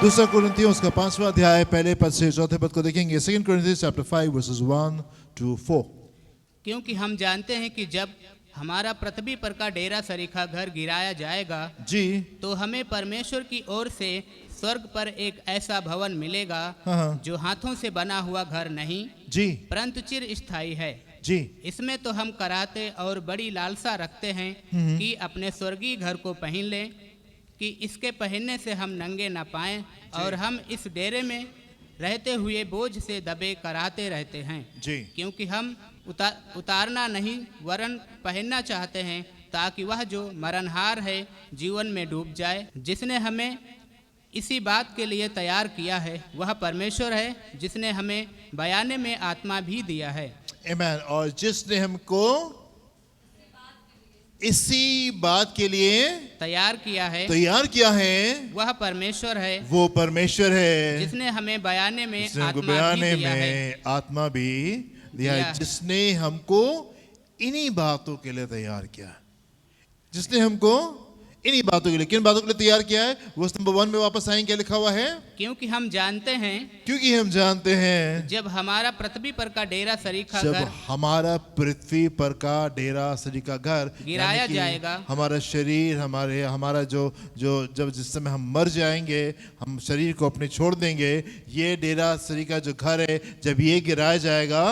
दूसरा कुरिन्थियों उसका 5वां अध्याय पहले पद से चौथे पद को देखेंगे। 2 Corinthians chapter 5 verses 1 to 4। क्योंकि हम जानते हैं कि जब हमारा पृथ्वी पर का डेरा सरीखा घर गिराया जाएगा जी तो हमें परमेश्वर की ओर से स्वर्ग पर एक ऐसा भवन मिलेगा हाँ। जो हाथों से बना हुआ घर नहीं जी परंतु चिर स्थायी है। जी इसमें तो हम कराते और बड़ी लालसा रखते हैं कि अपने स्वर्गीय घर को पहन लें, कि इसके पहनने से हम नंगे न पाएं और हम इस डेरे में रहते हुए बोझ से दबे कराते रहते हैं जी क्योंकि हम उतारना नहीं वरन पहनना चाहते हैं, ताकि वह जो मरणहार है जीवन में डूब जाए। जिसने हमें इसी बात के लिए तैयार किया है वह परमेश्वर है, जिसने हमें बयाने में आत्मा भी दिया है। आमेन। और जिसने हमको इसी बात के लिए तैयार किया है वह परमेश्वर है, वो परमेश्वर है जिसने हमें बयाने में जिसने हमको आत्मा बयाने भी दिया है। में आत्मा भी दिया है, जिसने हमको इन्हीं बातों के लिए तैयार किया। जिसने हमको इन्हीं बातों के लिए, किन बातों के लिए तैयार किया है? वर्स नंबर 1 में वापस आएंगे, क्या लिखा हुआ है? क्योंकि हम जानते हैं जब हमारा पृथ्वी पर का डेरा सरीखा जब घर हमारा पृथ्वी पर का डेरा सरीखा घर गिराया जाएगा, हमारा शरीर हमारा जो जब जिस समय हम मर जाएंगे, हम शरीर को अपने छोड़ देंगे, ये डेरा सरीखा जो घर है जब ये गिराया जाएगा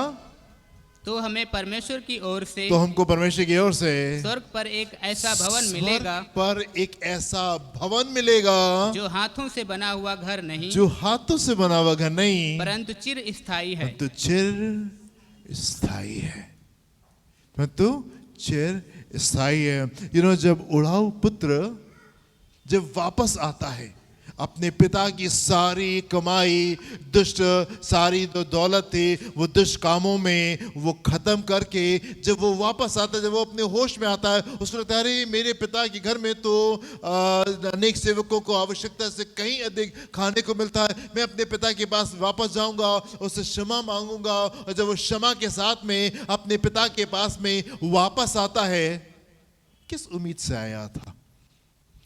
तो हमें परमेश्वर की ओर से, तो हमको परमेश्वर की ओर से स्वर्ग पर एक ऐसा भवन मिलेगा, पर एक ऐसा भवन मिलेगा जो हाथों से बना हुआ घर नहीं, जो हाथों से बना हुआ घर नहीं परंतु चिर स्थायी है। परंतु चिर स्थायी है, परंतु चिर स्थायी है। जब उड़ाऊ पुत्र जब वापस आता है, अपने पिता की सारी कमाई, दुष्ट सारी जो दौलत थी वो दुष्ट कामों में वो खत्म करके जब वो वापस आता है, जब वो अपने होश में आता है, उसको लगता है अरे मेरे पिता के घर में तो अनेक सेवकों को आवश्यकता से कहीं अधिक खाने को मिलता है, मैं अपने पिता के पास वापस जाऊंगा, उससे क्षमा मांगूंगा। और जब वो क्षमा के साथ में अपने पिता के पास में वापस आता है, किस उम्मीद से आया था?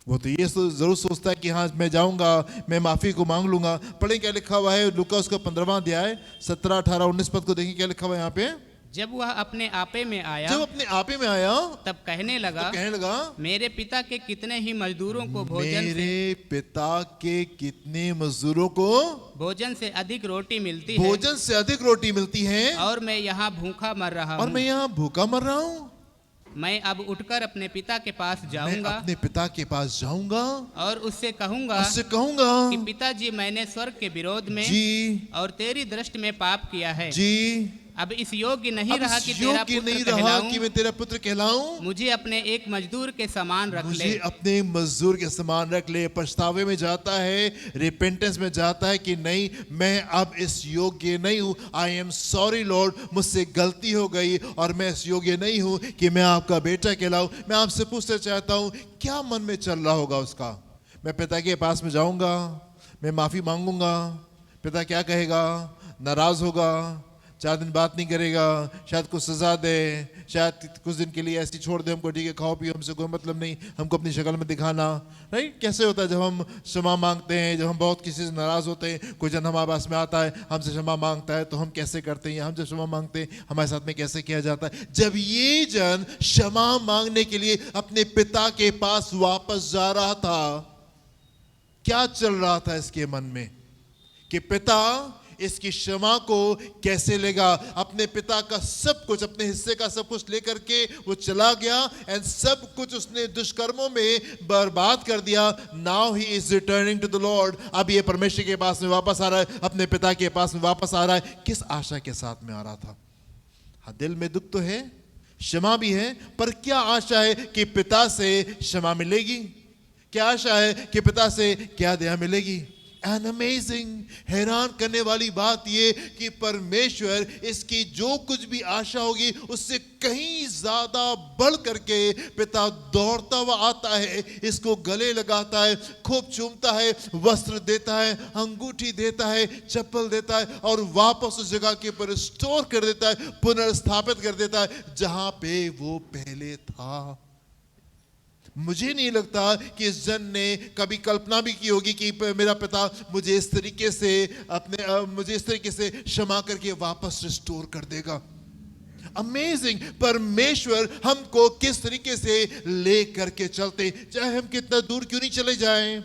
वो तो ये जरूर सोचता है कि हाँ मैं जाऊंगा, मैं माफी को मांग लूंगा। पढ़ें क्या लिखा हुआ है लूका उसका 15वां अध्याय 17, 18, 19 पद को देखें क्या लिखा हुआ है यहाँ पे। जब वह अपने आपे में आया तब कहने लगा मेरे पिता के कितने ही मजदूरों को भोजन से अधिक रोटी मिलती है और मैं यहाँ भूखा मर रहा हूँ। मैं अब उठकर अपने पिता के पास जाऊंगा और उससे कहूंगा कि पिताजी, मैंने स्वर्ग के विरोध में और तेरी दृष्टि में पाप किया है। अब इस योग्य नहीं रहा कि मैं तेरा पुत्र कहलाऊं। मुझे अपने एक मजदूर के समान रख ले। पछतावे में जाता है, रिपेंटेंस में जाता है कि नहीं मैं अब इस योग्य नहीं हूं। आई एम सॉरी लॉर्ड, मुझसे गलती हो गई और मैं इस योग्य नहीं हूं कि मैं आपका बेटा कहलाऊं। मैं आपसे पूछना चाहता हूं क्या मन में चल रहा होगा उसका? मैं पिता के पास में जाऊंगा, मैं माफी मांगूंगा, पिता क्या कहेगा? नाराज होगा, 4 दिन बात नहीं करेगा, शायद कुछ सजा दे, शायद कुछ दिन के लिए ऐसी छोड़ दे हमको, ठीक है खाओ पियो, हमसे कोई मतलब नहीं, हमको अपनी शक्ल में दिखाना। राइट? कैसे होता है जब हम क्षमा मांगते हैं, जब हम बहुत किसी से नाराज होते हैं, कोई जन हमारे पास में आता है हमसे क्षमा मांगता है तो हम कैसे करते हैं? हम जब क्षमा मांगते हैं हमारे साथ में कैसे किया जाता है? जब ये जन क्षमा मांगने के लिए अपने पिता के पास वापस जा रहा था, क्या चल रहा था इसके मन में कि पिता इसकी क्षमा को कैसे लेगा? अपने पिता का सब कुछ, अपने हिस्से का सब कुछ लेकर के वो चला गया एंड सब कुछ उसने दुष्कर्मों में बर्बाद कर दिया। Now he is returning to the lord. अब ये परमेश्वर के पास में वापस आ रहा है, अपने पिता के पास में वापस आ रहा है। किस आशा के साथ में आ रहा था? हाँ, दिल में दुख तो है, क्षमा भी है, पर क्या आशा है कि पिता से क्षमा मिलेगी? क्या आशा है कि पिता से क्या दया मिलेगी? एन अमेजिंग, हैरान करने वाली बात ये कि परमेश्वर इसकी जो कुछ भी आशा होगी उससे कहीं ज्यादा बढ़ करके पिता दौड़ता हुआ आता है, इसको गले लगाता है, खूब चूमता है, वस्त्र देता है, अंगूठी देता है, चप्पल देता है और वापस उस जगह के ऊपर स्टोर कर देता है, पुनर्स्थापित कर देता है जहां पे वो पहले था। मुझे नहीं लगता कि इस जन ने कभी कल्पना भी की होगी कि मेरा पिता मुझे इस तरीके से क्षमा करके वापस रिस्टोर कर देगा। अमेजिंग, परमेश्वर हमको किस तरीके से ले करके चलते, चाहे हम कितना दूर क्यों नहीं चले जाएं,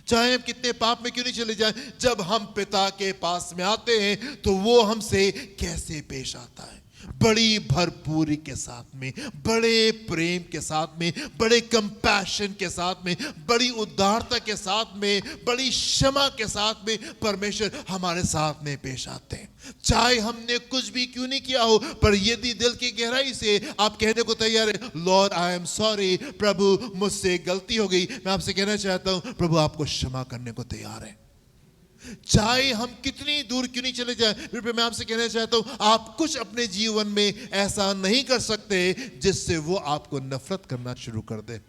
चाहे हम कितने पाप में क्यों नहीं चले जाएं, जब हम पिता के पास में आते हैं तो वो हमसे कैसे पेश आता है, बड़ी भरपूरी के साथ में, बड़े प्रेम के साथ में, बड़े कंपैशन के साथ में, बड़ी उदारता के साथ में, बड़ी क्षमा के साथ में परमेश्वर हमारे साथ में पेश आते हैं। चाहे हमने कुछ भी क्यों नहीं किया हो, पर यदि दिल की गहराई से आप कहने को तैयार है, लॉर्ड आई एम सॉरी, प्रभु मुझसे गलती हो गई, मैं आपसे कहना चाहता हूं प्रभु आपको क्षमा करने को तैयार है। चाहे हम कितनी दूर क्यों नहीं चले जाएं, फिर मैं आपसे कहना चाहता हूं आप कुछ अपने जीवन में ऐसा नहीं कर सकते जिससे वो आपको नफरत करना शुरू कर दे।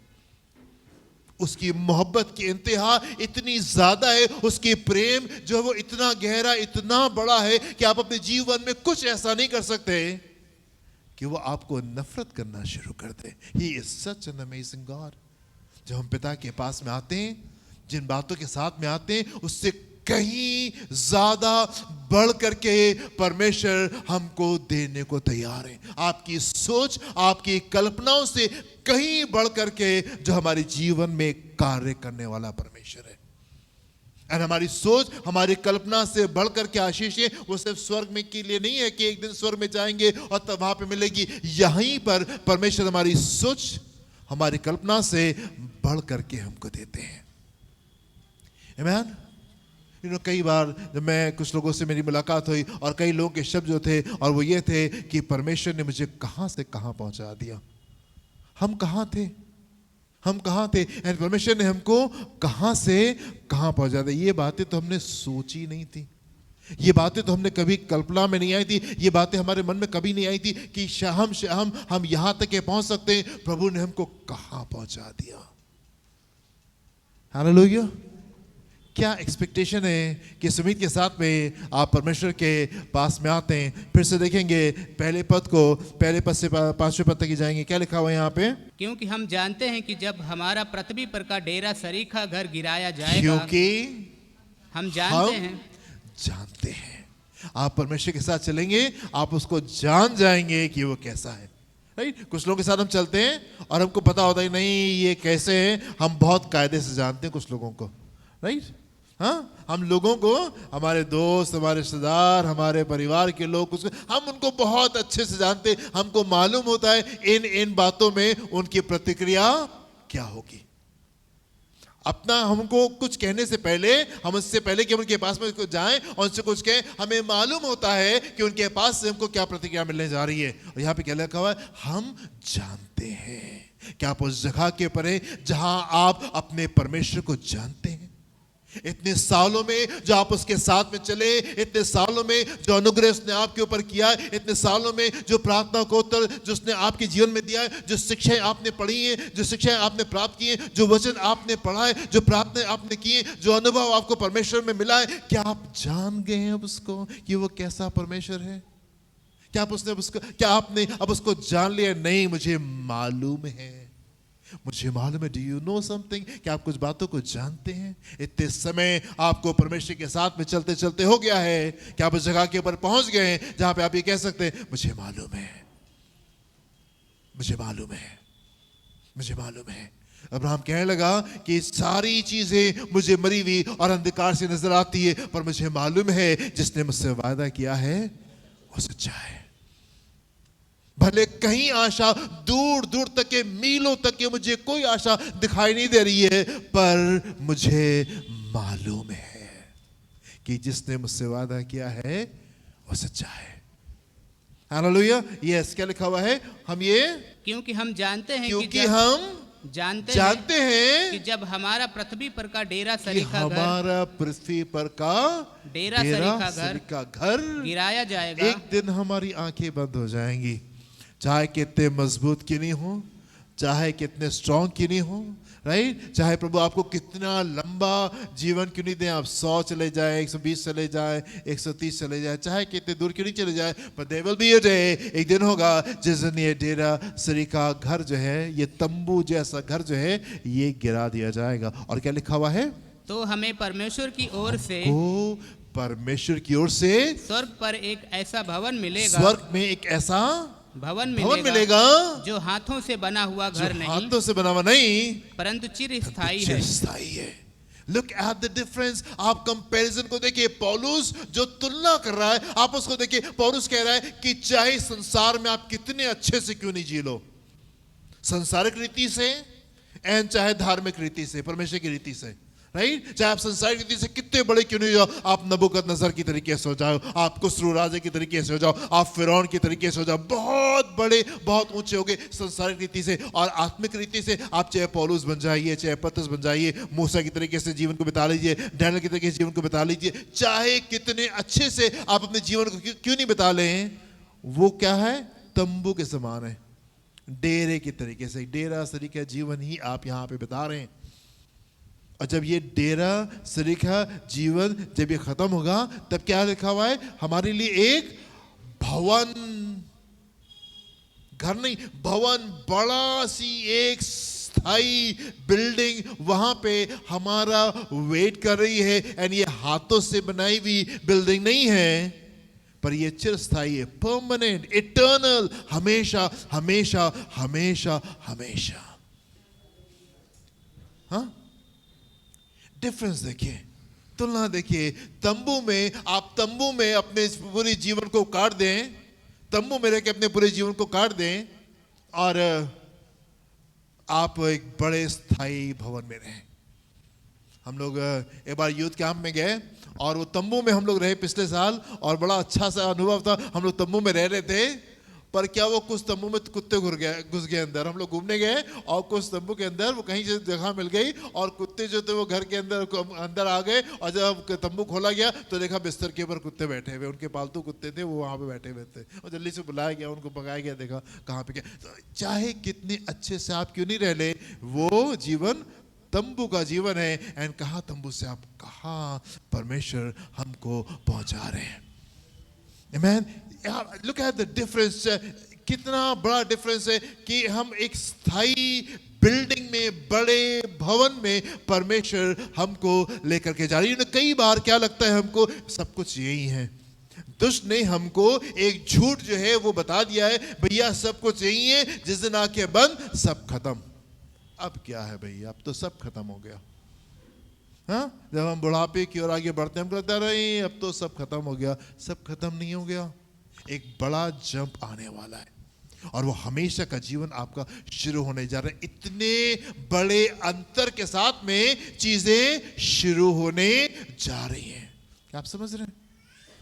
उसकी मोहब्बत की इंतहा इतनी ज्यादा है, उसकी प्रेम जो वो इतना गहरा, इतना बड़ा है कि आप अपने जीवन में कुछ ऐसा नहीं कर सकते कि वो आपको नफरत करना शुरू कर दे। He is such an amazing God. जब हम पिता के पास में आते हैं, जिन बातों के साथ में आते हैं, उससे कहीं ज्यादा बढ़ करके परमेश्वर हमको देने को तैयार है। आपकी सोच, आपकी कल्पनाओं से कहीं बढ़ करके जो हमारे जीवन में कार्य करने वाला परमेश्वर है। और हमारी सोच, हमारी कल्पना से बढ़ करके आशीष है, वो सिर्फ स्वर्ग में के लिए नहीं है कि एक दिन स्वर्ग में जाएंगे और तब वहां पे मिलेगी। यहीं पर परमेश्वर हमारी सोच, हमारी कल्पना से बढ़ करके हमको देते हैं। आमीन। कई बार जब मैं कुछ लोगों से मेरी मुलाकात हुई और कई लोगों के शब्द जो थे और वो ये थे कि परमेश्वर ने मुझे कहां से कहां पहुंचा दिया। हम कहां थे, हम कहां थे, एंड परमेश्वर ने हमको कहां से कहां पहुंचा दिया। ये बातें तो हमने सोची नहीं थी, ये बातें तो हमने कभी कल्पना में नहीं आई थी, ये बातें हमारे मन में कभी नहीं आई थी कि हम यहां तक के पहुंच सकते हैं। प्रभु ने हमको कहां पहुंचा दिया। हालेलुया। क्या एक्सपेक्टेशन है कि सुमित के साथ में आप परमेश्वर के पास में आते हैं। फिर से देखेंगे पहले पद को, पहले पद से 5वें पद तक जाएंगे। क्या लिखा हुआ है यहाँ पे? क्योंकि हम जानते हैं कि जब हमारा पृथ्वी पर का डेरा सरीखा घर गिराया जाएगा, क्योंकि हम जानते हैं आप परमेश्वर के साथ चलेंगे, आप उसको जान जाएंगे कि वो कैसा है। राइट? कुछ लोगों के साथ हम चलते हैं और हमको पता होता है नहीं ये कैसे है, हम बहुत कायदे से जानते हैं कुछ लोगों को। राइट? हाँ, हम लोगों को, हमारे दोस्त, हमारे रिश्तेदार, हमारे परिवार के लोग, हम उनको बहुत अच्छे से जानते हैं। हमको मालूम होता है इन बातों में उनकी प्रतिक्रिया क्या होगी। अपना हमको कुछ कहने से पहले, हम उससे पहले कि हम उनके पास में जाएं और उनसे कुछ कहें, हमें मालूम होता है कि उनके पास से हमको क्या प्रतिक्रिया मिलने जा रही है। और यहाँ पे क्या लिखा हुआ है? हम जानते हैं। क्या आप उस जगह के ऊपर हैं जहां आप अपने परमेश्वर को जानते हैं? इतने सालों में जो आप उसके साथ में चले, इतने सालों में जो अनुग्रह उसने आपके ऊपर किया है, इतने सालों में जो प्रार्थना को उत्तर जो उसने आपके जीवन में दिया है, जो शिक्षाएं आपने पढ़ी हैं, जो शिक्षाएं आपने प्राप्त की हैं, जो वचन आपने पढ़ा है, जो प्रार्थना आपने की है, जो अनुभव आपको परमेश्वर में मिला है, क्या आप जान गए हैं अब उसको कि वो कैसा परमेश्वर है? क्या आपने अब उसको जान लिया? नहीं, मुझे मालूम है, मुझे मालूम है। Do you know something? क्या आप कुछ बातों को जानते हैं? इतने समय आपको परमेश्वर के साथ में चलते चलते हो गया है कि आप उस जगह के ऊपर पहुंच गए हैं जहां पे आप ये कह सकते हैं मुझे मालूम है, मुझे मालूम है, मुझे मालूम है। अब्राहम कहने लगा कि सारी चीजें मुझे मरी हुई और अंधकार से नजर आती है, पर मुझे मालूम है जिसने मुझसे वादा किया है वो सच्चा है। भले कहीं आशा दूर दूर तक के, मीलों तक के मुझे कोई आशा दिखाई नहीं दे रही है, पर मुझे मालूम है कि जिसने मुझसे वादा किया है वो सच्चा है। हालेलुया। यस, क्या लिखा हुआ है? हम ये क्योंकि हम जानते हैं, क्योंकि हम जानते हैं कि जब हमारा पृथ्वी पर का डेरा सरीखा घर, हमारा पृथ्वी पर का डेरा सरीखा घर गिराया जाएगा, एक दिन हमारी आंखें बंद हो जाएंगी। चाहे कितने मजबूत क्यों नहीं हो, चाहे कितने स्ट्रांग क्यों नहीं हो, राइट, चाहे प्रभु आपको कितना लंबा जीवन क्यों नहीं दें, आप 100 चले जाए, 120 चले जाए, 130 चले जाए, चाहे कितने दूर क्यों नहीं चले जाए, पर there will be a day, एक दिन होगा जिस दिन ये डेरा सरी का घर जो है, ये तंबू जैसा घर जो है, ये गिरा दिया जाएगा। और क्या लिखा हुआ है, तो हमें परमेश्वर की ओर से, परमेश्वर की ओर से स्वर्ग पर एक ऐसा भवन मिलेगा, स्वर्ग में एक ऐसा भवन मिलेगा जो हाथों से बना हुआ घर नहीं, हाथों से बना हुआ नहीं, परंतु चिरस्थायी है। Look at the difference. आप कंपैरिजन को देखिए, पौलुस जो तुलना कर रहा है, आप उसको देखिए। पौलुस कह रहा है कि चाहे संसार में आप कितने अच्छे से क्यों नहीं जी लो, संसारिक रीति से एंड चाहे धार्मिक रीति से, परमेश्वर की रीति से, राइट, चाहे आप संसारिक रीति से कितने बड़े क्यों नहीं जाओ, आप नबूकदनेस्सर की तरीके से हो जाओ, आप कुस्रू राजा की तरीके से हो जाओ, आप फिरौन की तरीके से हो जाओ, बहुत बड़े बहुत ऊंचे हो गए संसारिक रीति से, और आत्मिक रीति से आप चाहे पौलुस बन जाइए, चाहे पतरस बन जाइए, मूसा की तरीके से जीवन को बिता लीजिए, डैनियल की तरीके से जीवन को बिता लीजिए, चाहे कितने अच्छे से आप अपने जीवन को क्यों नहीं बिता लें, वो क्या है, तंबू के समान है, डेरे की तरीके से, डेरा सरी का जीवन ही आप यहाँ पे बिता रहे हैं। और जब ये डेरा सरी का जीवन जब ये खत्म होगा, तब क्या लिखा हुआ है, हमारे लिए एक भवन, घर नहीं, भवन, बड़ा सी एक स्थायी बिल्डिंग वहां पे हमारा वेट कर रही है। एंड ये हाथों से बनाई हुई बिल्डिंग नहीं है, पर ये चिरस्थायी है, परमानेंट, इटर्नल, हमेशा हमेशा हमेशा हमेशा। हाँ, डिफरेंस देखिए, तुलना देखिए। तंबू में, आप तंबू में अपने पूरे जीवन को काट दें, तंबू में रह के अपने पूरे जीवन को काट दें, और आप एक बड़े स्थायी भवन में रहें। हम लोग एक बार यूथ कैंप में गए, और वो तंबू में हम लोग रहे पिछले साल, और बड़ा अच्छा सा अनुभव था। हम लोग तंबू में रह रहे थे, पर क्या वो कुछ तंबू में कुत्ते घुस गए अंदर। हम लोग घूमने गए, और कुछ तंबू के अंदर वो कहीं से जगह मिल गई, और कुत्ते जो थे वो घर के अंदर आ गए। और जब तंबू खोला गया तो देखा बिस्तर के ऊपर कुत्ते बैठे हुए, उनके पालतू कुत्ते थे, वो वहाँ पे बैठे हुए थे। और जल्दी से बुलाया गया, उनको भगाया गया, देखा कहाँ पे क्या। तो चाहे कितने अच्छे से आप क्यों नहीं रह ले, वो जीवन तंबू का जीवन है। एंड कहाँ तंबू से आप कहाँ परमेश्वर हमको पहुंचा रहे हैं। Amen. Look at the difference. कितना बड़ा डिफरेंस है कि हम एक स्थायी बिल्डिंग में, बड़े भवन में परमेश्वर हमको लेकर के जा रही है। कई बार क्या लगता है हमको, सब कुछ यही है। दुष्ट ने हमको एक झूठ जो है वो बता दिया है, भैया सब कुछ यही है, जिस दिन आंखें बंद सब खत्म। अब क्या है भैया, अब तो सब खत्म हो गया। हाँ, जब हम बुढ़ापे की ओर आगे बढ़ते हैं, हमको लगता है अब तो सब खत्म हो गया। सब खत्म नहीं हो गया, एक बड़ा जंप आने वाला है, और वो हमेशा का जीवन आपका शुरू होने जा रहा है। इतने बड़े अंतर के साथ में चीजें शुरू होने जा रही हैं। क्या आप समझ रहे हैं?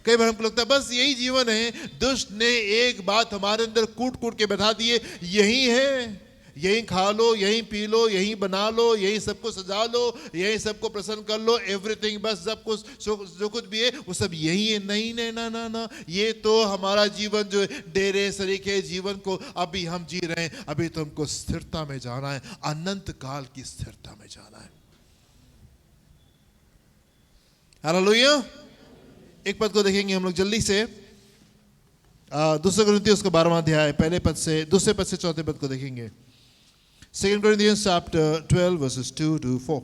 कई बार हमको लगता है बस यही जीवन है। दुष्ट ने एक बात हमारे अंदर कूट कूट के बैठा दी है, यही है, यही खा लो, यही पी लो, यही बना लो, यही सबको सजा लो, यही सबको प्रसन्न कर लो, एवरीथिंग, बस सब कुछ जो कुछ भी है वो सब यही है। नहीं नहीं ना ना ना, ये तो हमारा जीवन जो है, डेरे सरीखे जीवन को अभी हम जी रहे हैं। अभी तो हमको स्थिरता में जाना है, अनंत काल की स्थिरता में जाना है। हालेलुया। एक पद को देखेंगे हम लोग जल्दी से, दूसरे कुरिन्थियों उसका 12वां अध्याय पहले पद से, दूसरे पद से चौथे पद को देखेंगे। 2 Corinthians chapter 12 verses 2 to 4।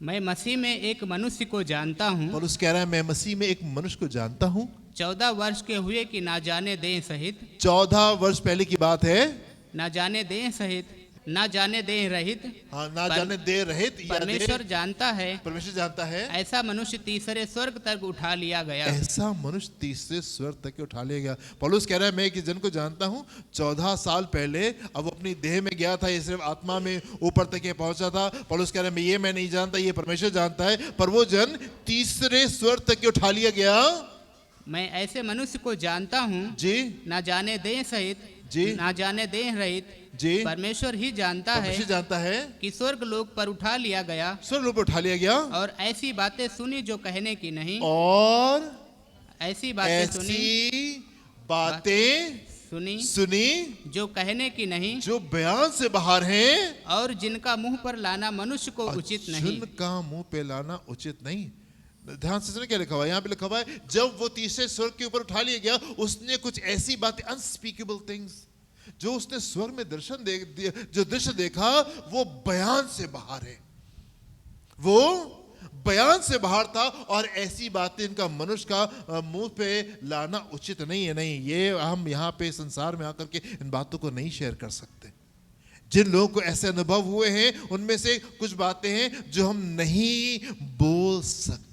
मैं मसीह में एक मनुष्य को जानता हूँ। पौलुस कह रहा है, मैं मसीह में एक मनुष्य को जानता हूँ। 14 वर्ष के हुए कि ना जाने दें सहित। 14 वर्ष पहले की बात है। ना जाने दें सहित, ना जाने दें रहित। हाँ, ना जाने दे रहित। परमेश्वर जानता है, परमेश्वर जानता है, ऐसा मनुष्य तीसरे स्वर्ग तक उठा लिया गया। ऐसा मनुष्य तीसरे स्वर्ग तक उठा लिया गया। पौलुस कह रहा है, मैं एक जन को जानता हूँ 14 साल पहले, अब वो अपनी देह में गया था, ये सिर्फ आत्मा में ऊपर तक ये पहुंचा था। पौलुस कह रहा है, मैं नहीं जानता, ये परमेश्वर जानता है, पर वो जन तीसरे स्वर्ग तक उठा लिया गया। मैं ऐसे मनुष्य को जानता हूँ जी, ना जाने दें सहित, जी, ना जाने दें रहित। जी, परमेश्वर ही जानता है कि स्वर्ग लोक पर उठा लिया गया, स्वर्ग लोक पर उठा लिया गया, और ऐसी बातें सुनी जो कहने की नहीं, और ऐसी बातें सुनी, जो कहने की नहीं, जो बयान से बाहर हैं, और जिनका मुंह पर लाना मनुष्य को उचित नहीं। जिनका मुंह पे लाना उचित नहीं। ध्यान से सुनिए क्या लिखा हुआ है यहाँ पे। लिखा हुआ है जब वो तीसरे स्वर्ग के ऊपर उठा लिया गया, उसने कुछ ऐसी बातें, अनस्पीकेबल थिंग्स, जो उसने स्वर्ग में जो दृश्य देखा वो बयान से बाहर है, वो बयान से बाहर था। और ऐसी बातें इनका मनुष्य का मुंह पे लाना उचित नहीं है। नहीं, ये हम यहाँ पे संसार में आकर के इन बातों को नहीं शेयर कर सकते। जिन लोगों को ऐसे अनुभव हुए हैं उनमें से कुछ बातें हैं जो हम नहीं बोल सकते।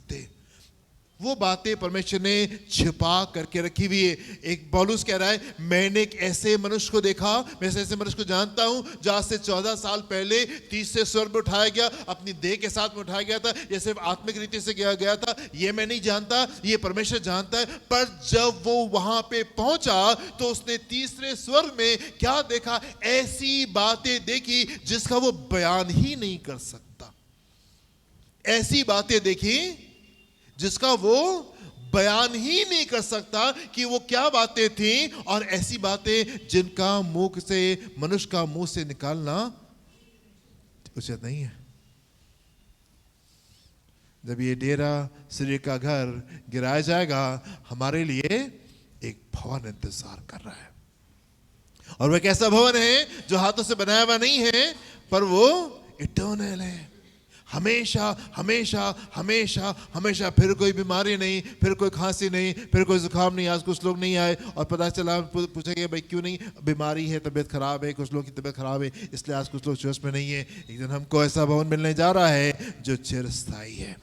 वो बातें परमेश्वर ने छिपा करके रखी हुई है। एक पौलुस कह रहा है, मैंने एक ऐसे मनुष्य को देखा, मैं ऐसे मनुष्य को जानता हूं जो आज से 14 साल पहले तीसरे स्वर्ग में उठाया गया, अपनी देह के साथ में उठाया गया था। ये सिर्फ आत्मिक रीति से किया गया था, ये मैं नहीं जानता, ये परमेश्वर जानता है। पर जब वो वहां पे पहुंचा तो उसने तीसरे स्वर्ग में क्या देखा? ऐसी बातें देखी जिसका वो बयान ही नहीं कर सकता। ऐसी बातें देखी जिसका वो बयान ही नहीं कर सकता कि वो क्या बातें थी। और ऐसी बातें जिनका मुंह से, मनुष्य का मुंह से निकालना उचित नहीं है। जब ये डेरा शरीर का घर गिराया जाएगा, हमारे लिए एक भवन इंतजार कर रहा है। और वह कैसा भवन है? जो हाथों से बनाया हुआ नहीं है, पर वो इटर्नल है, हमेशा हमेशा हमेशा हमेशा। फिर कोई बीमारी नहीं, फिर कोई खांसी नहीं, फिर कोई जुकाम नहीं। आज कुछ लोग नहीं आए और पता चला, पूछेंगे भाई क्यों नहीं? बीमारी है, तबीयत खराब है, कुछ लोगों की तबीयत खराब है, इसलिए आज कुछ लोग चर्च में नहीं है। एक दिन हमको ऐसा भवन मिलने जा रहा है जो चिरस्थायी है,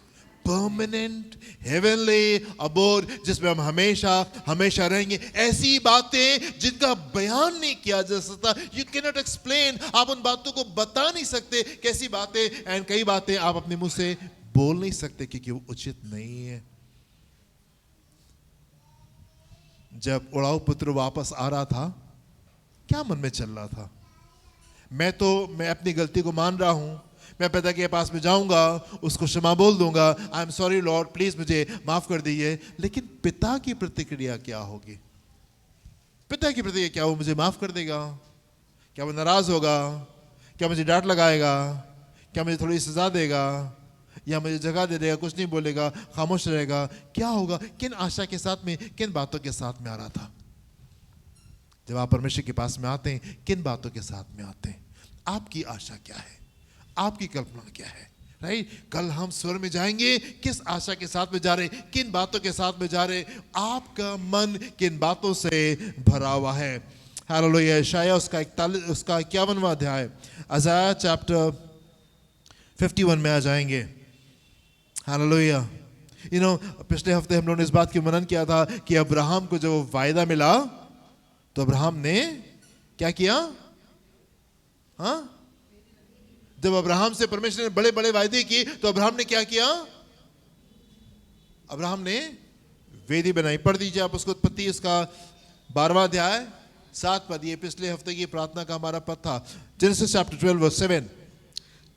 परमानेंट हेवनली अबोर्ड, जिसमें हम हमेशा हमेशा रहेंगे। ऐसी बातें जिनका बयान नहीं किया जा सकता, यू कैन नॉट एक्सप्लेन, आप उन बातों को बता नहीं सकते कैसी बातें। एंड कई बातें आप अपने मुंह से बोल नहीं सकते क्योंकि वो उचित नहीं है। जब उड़ाऊ पुत्र वापस आ रहा था, क्या मन में चल रहा था? मैं अपनी गलती को मान रहा हूं, मैं पिता के पास में जाऊंगा, उसको क्षमा बोल दूंगा, I am sorry Lord, please मुझे माफ कर दीजिए। लेकिन पिता की प्रतिक्रिया क्या होगी? पिता की प्रतिक्रिया क्या? वो मुझे माफ कर देगा? क्या वो नाराज होगा? क्या मुझे डांट लगाएगा? क्या मुझे थोड़ी सजा देगा? या मुझे जगह दे देगा, कुछ नहीं बोलेगा, खामोश रहेगा? क्या होगा? किन आशा के साथ में, किन बातों के साथ में आ रहा था? जब आप परमेश्वर के पास में आते हैं, किन बातों के साथ में आते हैं? आपकी आशा क्या है? आपकी कल्पना क्या है? राइट? कल हम स्वर्ग में जाएंगे, किस आशा के साथ में जा रहे, किन बातों के साथ में जा रहे? आपका मन किन बातों से भरा हुआ है? हालेलुया। यशायाह उसका 51वां अध्याय, अज़ाया चैप्टर 51 में आ जाएंगे। हालेलुया। पिछले हफ्ते हम लोगों ने इस बात की मनन किया था कि अब्राहम को जो वायदा मिला, तो अब्राहम ने क्या किया? हाँ, जब अब्राहम से परमेश्वर ने बड़े बड़े वायदे किए, तो अब्राहम ने क्या किया? अब्राहम ने वेदी बनाई। पढ़ दीजिए आप उसको, उत्पत्ति उसका 12वां अध्याय 7 पद। ये पिछले हफ्ते की प्रार्थना का हमारा पद था, जेनेसिस चैप्टर 12 वर्स 7।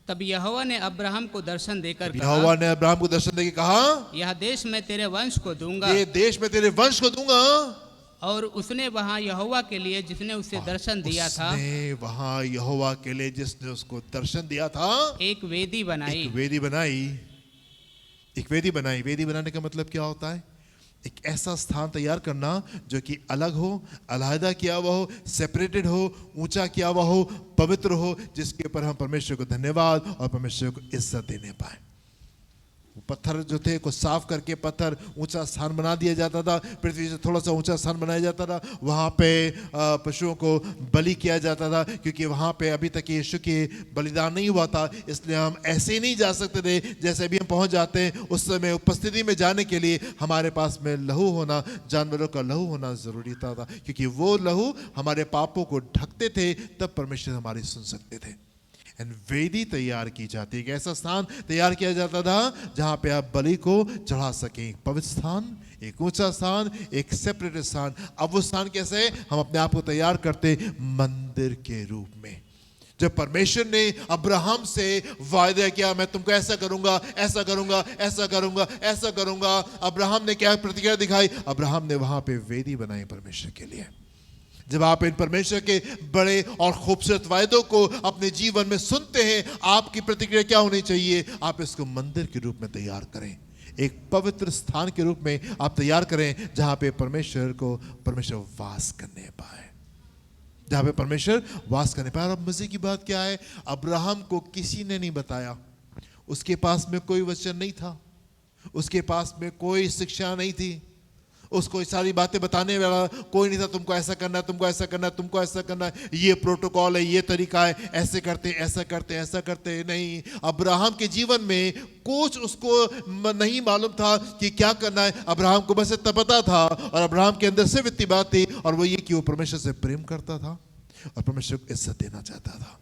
तब यहोवा ने अब्राहम को दर्शन देकर कहा, यहोवा ने अब्राहम को दर्शन देकर कहा, यह देश मैं तेरे वंश को दूंगा, ये देश मैं तेरे वंश को दूंगा। और उसने वहां यहोवा के लिए जिसने उसे दर्शन दिया था, वहां यहोवा के लिए जिसने उसको दर्शन दिया था, एक वेदी बनाई। वेदी बनाई। वेदी बनाने का मतलब क्या होता है? एक ऐसा स्थान तैयार करना जो कि अलग हो, अलहदा किया हुआ हो, सेपरेटेड हो, ऊंचा किया हुआ हो, पवित्र हो, जिसके ऊपर हम परमेश्वर को धन्यवाद और परमेश्वर को इज्जत देने पाए। पत्थर जो थे को साफ करके पत्थर ऊंचा स्थान बना दिया जाता था, पृथ्वी से थोड़ा सा ऊंचा स्थान बनाया जाता था। वहाँ पे पशुओं को बलि किया जाता था, क्योंकि वहाँ पे अभी तक यीशु की बलिदान नहीं हुआ था। इसलिए हम ऐसे ही नहीं जा सकते थे। जैसे भी हम पहुँच जाते हैं, उस समय उपस्थिति में जाने के लिए हमारे पास में लहू होना, जानवरों का लहू होना जरूरी था, क्योंकि वो लहू हमारे पापों को ढकते थे, तब परमेश्वर हमारी सुन सकते थे। एंड वेदी तैयार की जाती है, एक ऐसा स्थान तैयार किया जाता था जहां पे आप बलि को चढ़ा सकें। एक पवित्र स्थान, एक ऊंचा स्थान, एक सेपरेट स्थान। अब वो स्थान कैसे है? हम अपने आप को तैयार करते मंदिर के रूप में। जब परमेश्वर ने अब्राहम से वायदा किया, मैं तुमको ऐसा करूंगा, ऐसा करूंगा, ऐसा करूंगा, ऐसा करूंगा, अब्राहम ने क्या प्रतिक्रिया दिखाई? अब्राहम ने वहां पे वेदी बनाई परमेश्वर के लिए। जब आप इन परमेश्वर के बड़े और खूबसूरत वायदों को अपने जीवन में सुनते हैं, आपकी प्रतिक्रिया क्या होनी चाहिए? आप इसको मंदिर के रूप में तैयार करें, एक पवित्र स्थान के रूप में आप तैयार करें, जहां पे परमेश्वर वास करने पाए, जहां पे परमेश्वर वास करने पाए। और अब मजे की बात क्या है, अब्राहम को किसी ने नहीं बताया, उसके पास में कोई वचन नहीं था, उसके पास में कोई शिक्षा नहीं थी, उसको सारी बातें बताने वाला कोई नहीं था। तुमको ऐसा करना है, तुमको ऐसा करना है, तुमको ऐसा करना है, ये प्रोटोकॉल है, ये तरीका है, ऐसे करते हैं, ऐसा करते हैं, ऐसा करते हैं। नहीं, अब्राहम के जीवन में कुछ उसको नहीं मालूम था कि क्या करना है। अब्राहम को बस इतना पता था, और अब्राहम के अंदर सिर्फ इतनी बात थी, और वो ये कि वो परमेश्वर से प्रेम करता था और परमेश्वर को इज्जत देना चाहता था।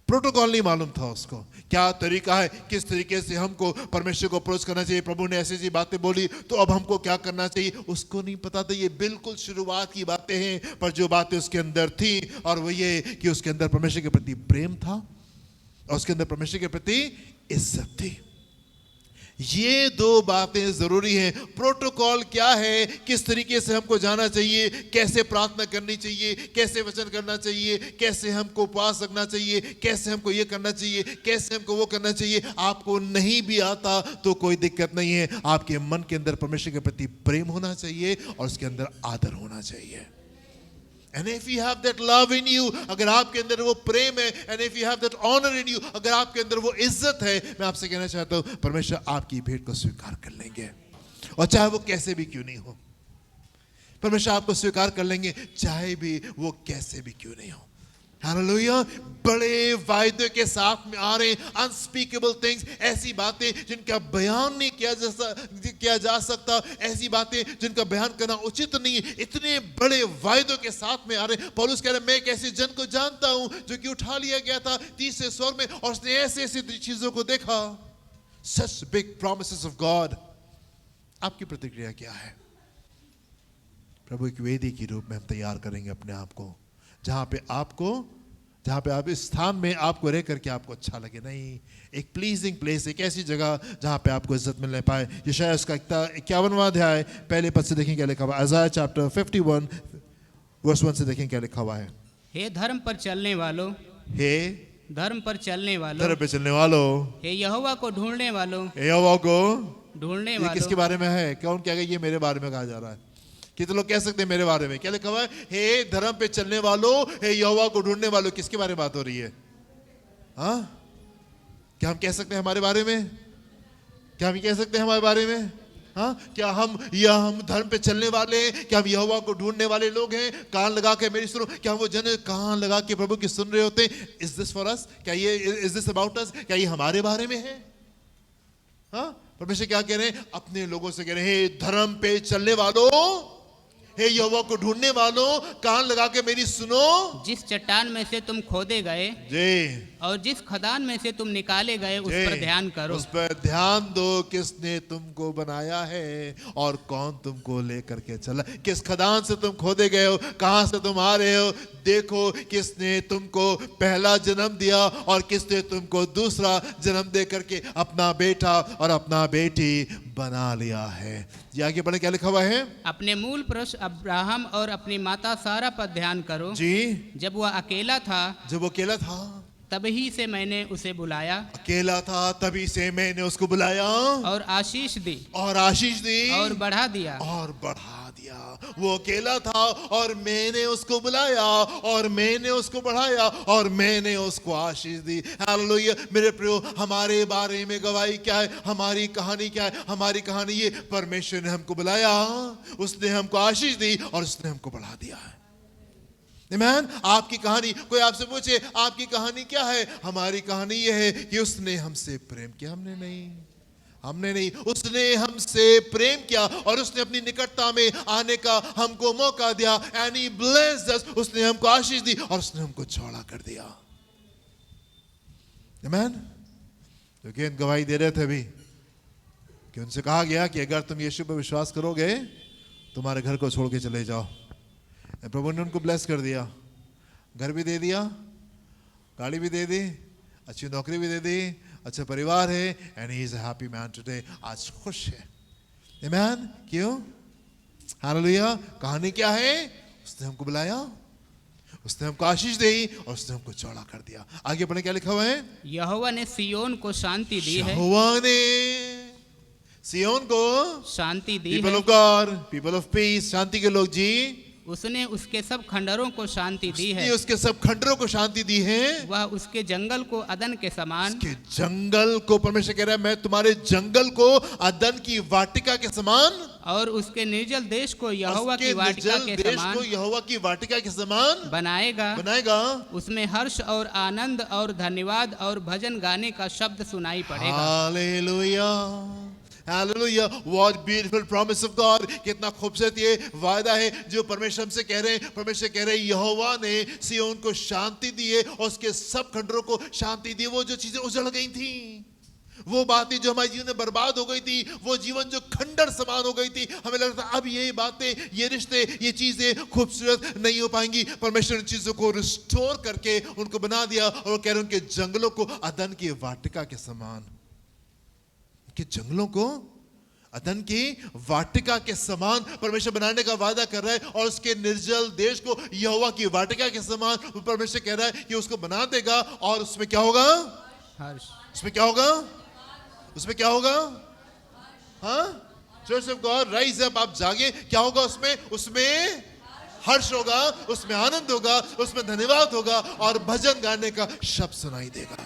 प्रोटोकॉल नहीं मालूम था उसको, क्या तरीका है, किस तरीके से हमको परमेश्वर को अप्रोच करना चाहिए। प्रभु ने ऐसी ऐसी बातें बोली तो अब हमको क्या करना चाहिए, उसको नहीं पता था। ये बिल्कुल शुरुआत की बातें हैं, पर जो बातें उसके अंदर थी, और वो ये कि उसके अंदर परमेश्वर के प्रति प्रेम था और उसके अंदर परमेश्वर के प्रति इज्जत थी। ये दो बातें जरूरी हैं। प्रोटोकॉल क्या है, किस तरीके से हमको जाना चाहिए, कैसे प्रार्थना करनी चाहिए, कैसे वचन करना चाहिए, कैसे हमको उपवास रखना चाहिए, कैसे हमको ये करना चाहिए, कैसे हमको वो करना चाहिए, आपको नहीं भी आता तो कोई दिक्कत नहीं है। आपके मन के अंदर परमेश्वर के प्रति प्रेम होना चाहिए और उसके अंदर आदर होना चाहिए। And if you have that love in you, अगर आपके अंदर वो प्रेम है, and if you have that honor in you, अगर आपके अंदर वो इज्जत है, मैं आपसे कहना चाहता हूं, परमेश्वर आपकी भेंट को स्वीकार कर लेंगे, और चाहे वो कैसे भी क्यों नहीं हो, परमेश्वर आपको स्वीकार कर लेंगे, चाहे भी वो कैसे भी क्यों नहीं हो। हालेलुया। बड़े वायदे के साथ में आ रहे, अनस्पीकेबल थिंग्स, ऐसी बातें जिनका बयान नहीं किया जा सकता, ऐसी बातें जिनका बयान करना उचित नहीं, इतने बड़े वायदों के साथ में आ रहे। पौलुस कह रहे, मैं एक ऐसे जन को जानता हूं जो कि उठा लिया गया था 30वें स्वर में, और उसने ऐसे ऐसी चीजों को देखा। Such big promises of God। आपकी प्रतिक्रिया क्या है? प्रभु की वेदी के रूप में हम तैयार करेंगे अपने आप को, जहां पे आप इस स्थान में आपको रह करके आपको अच्छा लगे। नहीं, एक प्लीजिंग प्लेस, एक ऐसी जगह जहां पे आपको इज्जत मिलने पाए। यशायाह उसका 51वां अध्याय पहले पद से देखें क्या लिखा हुआ है। Isaiah chapter 51 verse 1 से देखें क्या लिखा हुआ है। हे धर्म पर चलने वालों, हे धर्म पर चलने वालों, धर्म पे चलने वालों, हे यहोवा को ढूंढने वालों, हे यहोवा को ढूंढने वालों। किसके बारे में है? कौन कहेगा ये मेरे बारे में कहा जा रहा है? कितने लोग कह सकते हैं मेरे बारे में? क्या लिखा हुआ है? हे धर्म पे चलने वालों, हे यहोवा को ढूंढने वालों। किसके बारे में बात हो रही है? हाँ, क्या हम कह सकते हैं हमारे बारे में? क्या हम कह सकते हैं हमारे बारे में? हाँ, क्या हम धर्म पे चलने वाले हैं? क्या हम यहोवा को ढूंढने वाले लोग हैं? कान लगा के मेरी सुनो, क्या वो जन कान लगा के प्रभु की सुन रहे होते हैं? Is this for us? क्या ये इज दिस अबाउट अस? क्या ये हमारे बारे में है? हाँ, परमेश्वर क्या कह रहे हैं? अपने लोगों से कह रहे हैं, हे धर्म पे चलने वालों, हे यहोवा को ढूंढने वालों, कान लगा के मेरी सुनो। जिस चट्टान में से तुम खोदे गए जी, और जिस खदान में से तुम निकाले गए, उस पर ध्यान करो। उस पर ध्यान दो, किसने तुमको बनाया है और कौन तुमको लेकर के चला। किस खदान से तुम खोदे गए हो, कहां से तुम आ रहे हो, देखो किसने तुमको पहला जन्म दिया और किसने तुमको दूसरा जन्म दे करके अपना बेटा और अपना बेटी बना लिया है। ये आगे बढ़े क्या लिखा हुआ है? अपने मूल पुरुष अब्राहम और अपनी माता सारा पर ध्यान करो। जी, जब वो अकेला था, तभी से मैंने उसे बुलाया। अकेला था तभी से मैंने उसको बुलाया और आशीष दी और बढ़ा दिया। वो अकेला था और मैंने उसको बुलाया और मैंने उसको बढ़ाया और मैंने उसको आशीष दी। हालेलुया। मेरे प्रियो, हमारे बारे में गवाही क्या है? हमारी कहानी क्या है? हमारी कहानी ये, परमेश्वर ने हमको बुलाया, उसने हमको आशीष दी और उसने हमको बढ़ा दिया है। आमीन। आपकी कहानी, कोई आपसे पूछे आपकी कहानी क्या है? हमारी कहानी यह है कि उसने हमसे प्रेम किया। हमने नहीं, उसने हमसे प्रेम किया और उसने अपनी निकटता में आने का हमको मौका दिया। एंड ही ब्लेस्ड अस, उसने हमको आशीष दी और उसने हमको चौड़ा कर दिया। आमीन। क्योंकि गवाही दे रहे थे अभी कि उनसे कहा गया कि अगर तुम यीशु पर विश्वास करोगे, तुम्हारे घर को छोड़ के चले जाओ। प्रभु ने उनको ब्लेस कर दिया, घर भी दे दिया, गाड़ी भी दे दी, अच्छी नौकरी भी दे दी, अच्छा परिवार है। And he is a happy man today. आज खुश है। आमीन। क्यों? हालेलुया। कहानी क्या है? उसने हमको बुलाया, उसने हमको आशीष दी और उसने हमको चौड़ा कर दिया। आगे पढ़े क्या लिखा हुआ है? यहोवा ने सियोन को शांति दी है। यहोवा ने सियोन को शांति दी है। People of God, people of peace, शांति के लोग जी, उसने उसके सब खंडरों को शांति दी है। उसके सब खंडरों को शांति दी है। वह उसके जंगल को अदन के समान, उसके जंगल को, परमेश्वर कह रहा है मैं तुम्हारे जंगल को अदन की वाटिका के समान, और उसके निर्जल देश को यहोवा की वाटिका के समान, यहोवा की वाटिका के समान बनाएगा। उसमें हर्ष और आनंद और धन्यवाद और भजन गाने का शब्द सुनाई पड़ेगा। Hallelujah, hallelujah, what beautiful promise of God. कितना खूबसूरत ये वायदा है जो परमेश्वर हमसे कह रहे हैं। परमेश्वर कह रहे हैं यहोवा ने सिय्योन को शांति दी है और उसके सब खंडरों को शांति दी। वो जो चीजें उजड़ गई थी, वो बातें जो हमारे जीवन में बर्बाद हो गई थी, वो जीवन जो खंडर समान हो गई थी, हमें लगता था अब ये बातें, ये रिश्ते, ये चीजें खूबसूरत नहीं हो पाएंगी। परमेश्वर ने चीजों को रिस्टोर करके उनको बना दिया और कह रहे उनके जंगलों को अदन की वाटिका के समान, के जंगलों को अदन की वाटिका के समान परमेश्वर बनाने का वादा कर रहा है। और उसके निर्जल देश को यहोवा की वाटिका के समान परमेश्वर कह रहा है कि उसको बना देगा। और उसमें क्या होगा? हर्ष। उसमें क्या होगा? उसमें क्या होगा? हाँ, church of God rise up, आप जागे। क्या होगा उसमें? उसमें हर्ष होगा, उसमें आनंद होगा, उसमें धन्यवाद होगा और भजन गाने का शब्द सुनाई देगा।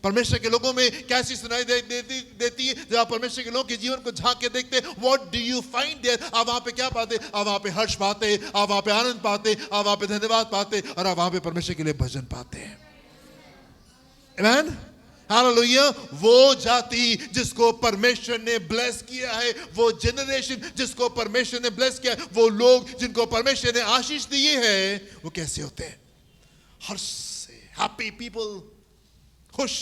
परमेश्वर के लोगों में कैसी सुनाई देती है जब आप परमेश्वर के लोगों के जीवन को झांक के देखते हैं। What do you find there? आप वहां पे क्या पाते? आप वहां पे हर्ष पाते, आप वहां पे आनंद पाते, आप वहां पे धन्यवाद पाते और आप वहां पे परमेश्वर के लिए भजन पाते हैं। आमेन, हालेलुया। वो जाति जिसको परमेश्वर ने ब्लेस किया है, वो जनरेशन जिसको परमेश्वर ने ब्लेस किया है, वो लोग जिनको परमेश्वर ने आशीष दी है, वो कैसे होते हैं? हर्ष से, हैप्पी पीपल, खुश,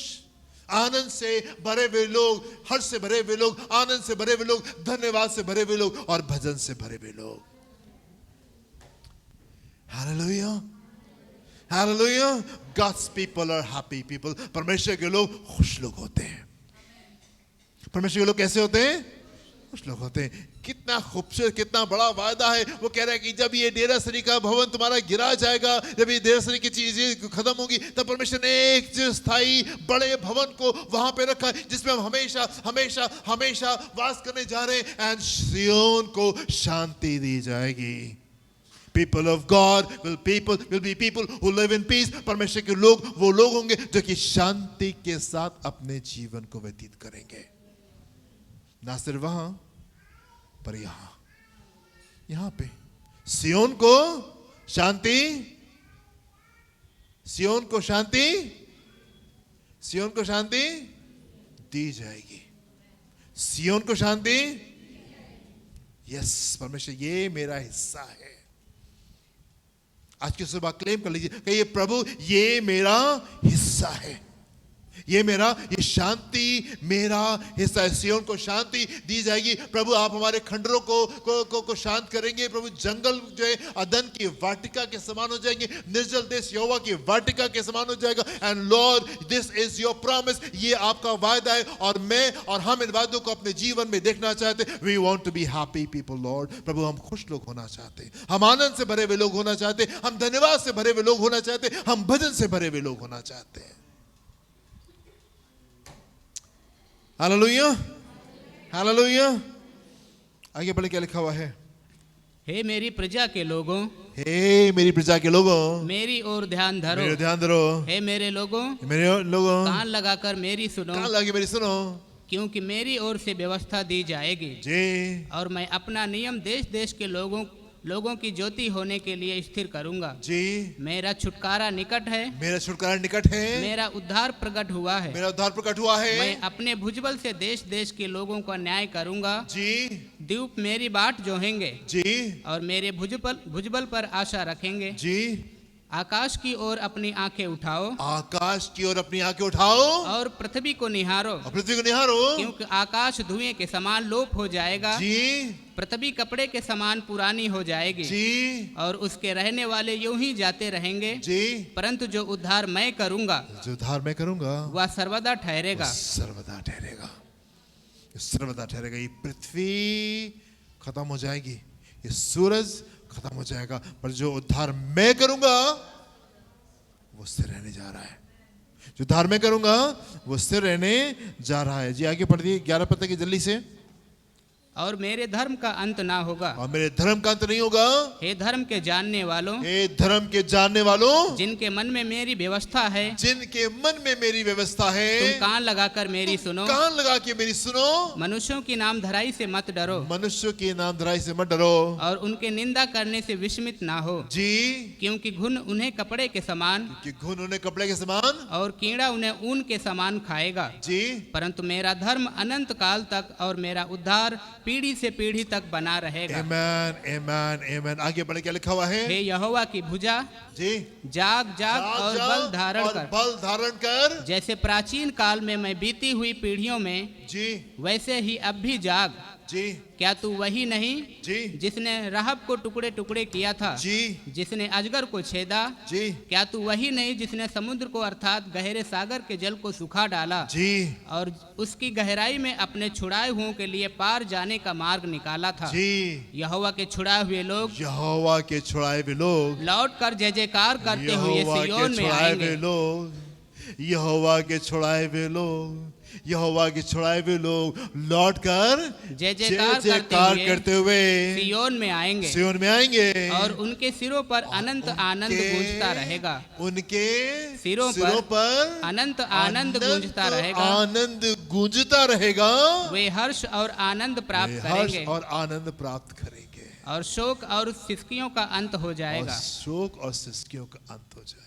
आनंद से भरे हुए लोग, हर्ष से भरे हुए लोग, आनंद से भरे हुए लोग, धन्यवाद से भरे हुए लोग और भजन से भरे हुए लोग। Hallelujah, hallelujah. God's people are happy people. परमेश्वर के लोग खुश लोग होते हैं। परमेश्वर के लोग कैसे होते हैं? खुश लोग होते हैं। कितना खूबसूरत, कितना बड़ा वायदा है। वो कह रहा है कि जब ये डेरासरी का भवन तुम्हारा गिरा जाएगा, जब ये डेरासरी की चीजें खत्म होगी, तब परमेश्वर ने एक स्थायी बड़े भवन को वहां पे रखा है जिसमें हम हमेशा हमेशा हमेशा वास करने जा रहे हैं। एंड सिय्योन को शांति दी जाएगी। People of God will be people who live in peace. परमेश्वर के लोग वो लोग होंगे जो कि शांति के साथ अपने जीवन को व्यतीत करेंगे। ना सिर्फ वहां पर यहां पे सिय्योन को शांति, सिय्योन को शांति, सिय्योन को शांति दी जाएगी। सिय्योन को शांति, यस, परमेश्वर ये मेरा हिस्सा है। आज की सुबह क्लेम कर लीजिए, कहिए प्रभु ये मेरा हिस्सा है, ये शांति मेरा हिस्सा है। सिय्योन को शांति दी जाएगी। प्रभु आप हमारे खंडरों को शांत करेंगे। प्रभु जंगल जो है अदन की वाटिका के समान हो जाएंगे, निर्जल देश यहोवा की वाटिका के समान हो जाएगा। And Lord this is your promise, ये आपका वायदा है और मैं और हम इन वादों को अपने जीवन में देखना चाहते हैं। We want to be happy people Lord. प्रभु हम खुश लोग होना चाहते हैं, हम आनंद से भरे हुए लोग होना चाहते हैं, हम धन्यवाद से भरे हुए लोग होना चाहते हैं, हम भजन से भरे हुए लोग होना चाहते हैं। Hallelujah, hallelujah. आगे बढ़े क्या लिखा हुआ है? हे मेरी प्रजा के लोगों, हे मेरी प्रजा के लोगों, मेरी ओर ध्यान धरो, मेरे ध्यान धरो। हे मेरे लोगों, कान लगाकर मेरी सुनो, कान लगा मेरी सुनो, क्योंकि मेरी ओर से व्यवस्था दी जाएगी जी, और मैं अपना नियम देश देश के लोगों की ज्योति होने के लिए स्थिर करूंगा जी। मेरा छुटकारा निकट है, मेरा छुटकारा निकट है, मेरा उद्धार प्रकट हुआ है, मेरा उद्धार प्रकट हुआ है। मैं अपने भुजबल से देश देश के लोगों का न्याय करूंगा जी। द्वीप मेरी बाट जोहेंगे जी और मेरे भुजबल पर आशा रखेंगे जी। आकाश की ओर अपनी आंखें उठाओ, आकाश की ओर अपनी आंखें उठाओ और पृथ्वी को निहारो, पृथ्वी को निहारो, क्योंकि आकाश धुएं के समान लोप हो जाएगा जी। पृथ्वी कपड़े के समान पुरानी हो जाएगी जी, और उसके रहने वाले यूं ही जाते रहेंगे जी। परंतु जो उद्धार मैं करूंगा, जो उद्धार मैं करूंगा, वह सर्वदा ठहरेगा, सर्वदा ठहरेगा, सर्वदा ठहरेगा। ये पृथ्वी खत्म हो जाएगी, ये सूरज खत्म हो जाएगा, पर जो उद्धार मैं करूंगा वो स्थिर रहने जा रहा है। जो उद्धार मैं करूंगा वो स्थिर रहने जा रहा है। जी आगे पढ़िए 11 पद की जल्दी से। और मेरे धर्म का अंत ना होगा, और मेरे धर्म का अंत नहीं होगा। हे धर्म के जानने वालों, हे धर्म के जानने वालों, जिनके मन में मेरी व्यवस्था है, जिनके मन में मेरी व्यवस्था है, तुम कान लगाकर मेरी सुनो, कान लगा के मेरी सुनो। मनुष्यों की नामधराई से मत डरो, मनुष्यों की नामधराई से मत डरो, और उनके निंदा करने से विस्मित ना हो जी, क्योंकि घुन उन्हें कपड़े के समान, कि घुन उन्हें कपड़े के समान, और कीड़ा उन्हें ऊन के समान खाएगा। जी, परंतु मेरा धर्म अनंत काल तक और मेरा उद्धार पीढ़ी से पीढ़ी तक बना रहेगा। आमेन, आमेन, आमेन। आगे बढ़े क्या लिखा हुआ है? हे यहोवा की भुजा, जी, जाग जाग और बल धारण कर, बल धारण कर, जैसे प्राचीन काल में मैं बीती हुई पीढ़ियों में, जी, वैसे ही अब भी जाग। जी, क्या तू वही नहीं जी, जिसने रहब को टुकड़े टुकड़े किया था, जी, जिसने अजगर को छेदा? जी, क्या तू वही नहीं जिसने समुद्र को अर्थात गहरे सागर के जल को सुखा डाला, जी, और उसकी गहराई में अपने छुड़ाए हुओं के लिए पार जाने का मार्ग निकाला था? जी, यहोवा के छुड़ाए हुए लोग, यहोवा के छुड़ाए हुए लोग लौट कर जय जयकार करते हुए सिय्योन में आएंगे। यहोवा के छुड़ाए हुए लोग, यहोवा के छुड़ाए हुए लोग लौट कर जय जयकार करते हुए सिय्योन में आएंगे, सिय्योन में आएंगे, और उनके सिरों पर अनंत आनंद गूंजता रहेगा। उनके सिरों पर अनंत आनंद गूंजता रहेगा, आनंद गूंजता रहेगा। वे हर्ष और आनंद प्राप्त करेंगे, और आनंद प्राप्त करेंगे, और शोक और सिसकियों का अंत हो जाएगा। शोक और सिसकियों का अंत हो जाएगा।